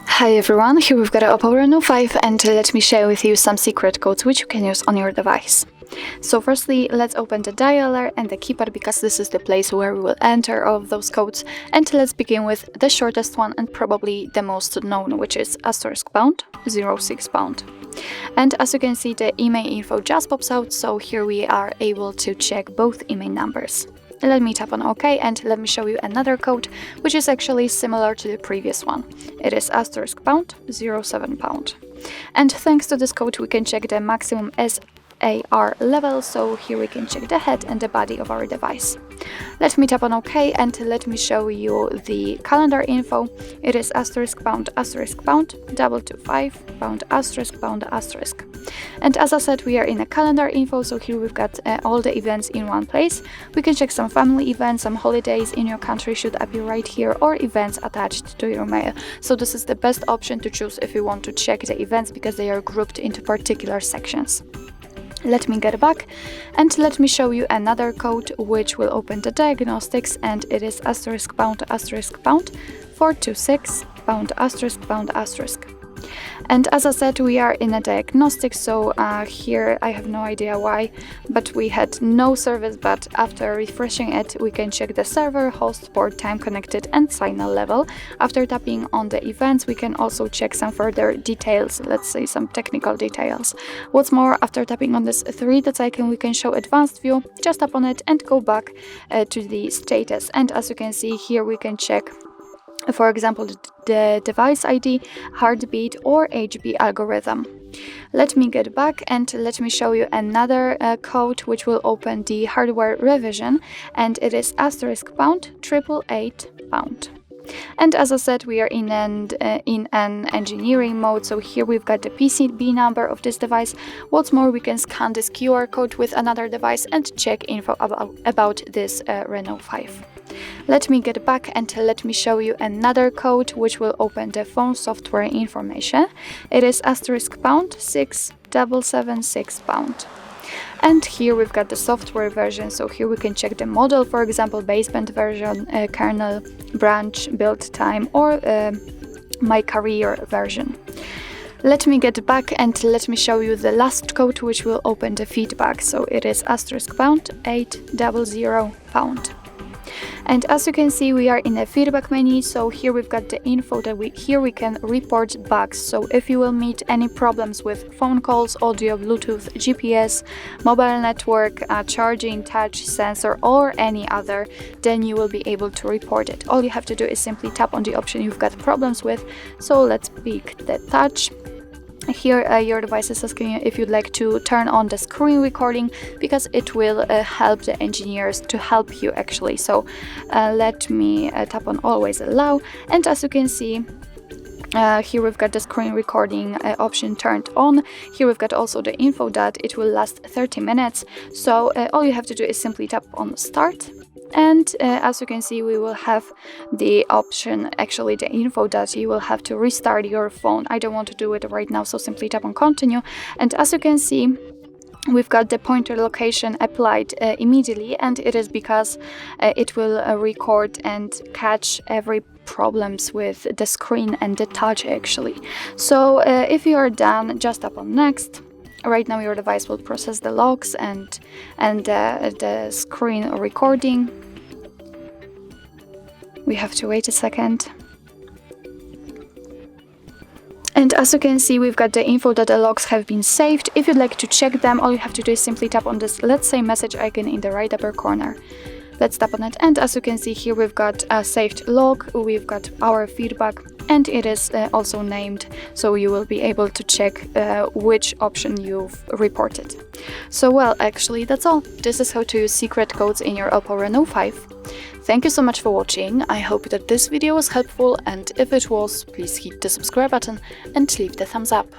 Hi everyone, here we've got an OPPO Reno 5 and let me share with you some secret codes which you can use on your device. So firstly, let's open the dialer and the keypad because this is the place where we will enter all of those codes, and let's begin with the shortest one and probably the most known, which is *pound 06 pound. And as you can see, the email info just pops out, so here we are able to check both email numbers. Let me tap on OK and let me show you another code which is actually similar to the previous one. It is *pound 07 pound. And thanks to this code we can check the maximum SAR level, so here we can check the head and the body of our device. Let me tap on OK and let me show you the calendar info. It is *pound 225 pound *. And as I said, we are in a calendar info, so here we've got all the events in one place. We can check some family events, some holidays in your country should appear right here, or events attached to your mail. So this is the best option to choose if you want to check the events because they are grouped into particular sections. Let me get back and let me show you another code which will open the Diagnostics, and it is *pound 426 pound *. And as I said, we are in a Diagnostics, so here I have no idea why, but we had no service, but after refreshing it we can check the server, host, port, time connected and signal level. After tapping on the events we can also check some further details, let's say some technical details. What's more, after tapping on this three-dot icon we can show advanced view, just tap on it and go back to the status, and as you can see here we can check, for example, the device ID, heartbeat or HB algorithm. Let me get back and let me show you another code which will open the hardware revision, and it is *pound 888 pound. And as I said, we are in an engineering mode, so here we've got the PCB number of this device. What's more, we can scan this QR code with another device and check info about this Reno 5. Let me get back and let me show you another code which will open the phone software information. It is *pound 6776 pound. And here we've got the software version, so here we can check the model, for example, baseband version, kernel, branch, build time, or my career version. Let me get back and let me show you the last code which will open the feedback, so it is *pound 800 pound. And as you can see, we are in a feedback menu, so here we've got the info that we can report bugs. So if you will meet any problems with phone calls, audio, Bluetooth, GPS, mobile network, charging, touch, sensor, or any other, then you will be able to report it. All you have to do is simply tap on the option you've got problems with. So let's pick the touch. Here your device is asking you if you'd like to turn on the screen recording because it will help the engineers to help you actually. So let me tap on always allow, and as you can see, here we've got the screen recording option turned on. Here we've got also the info that it will last 30 minutes. So all you have to do is simply tap on start. And as you can see, we will have the option, actually the info that you will have to restart your phone. I don't want to do it right now, so simply tap on continue. And as you can see, we've got the pointer location applied immediately, and it is because it will record and catch every problems with the screen and the touch actually. So if you are done, just tap on next. Right now your device will process the logs and the screen recording. We have to wait a second. And as you can see, we've got the info that the logs have been saved. If you'd like to check them, all you have to do is simply tap on this, let's say, message icon in the right upper corner. Let's tap on it, and as you can see here, we've got a saved log, we've got our feedback, and it is also named, so you will be able to check which option you've reported. So well, actually that's all. This is how to use secret codes in your OPPO Reno 5. Thank you so much for watching. I hope that this video was helpful, and if it was, please hit the subscribe button and leave the thumbs up.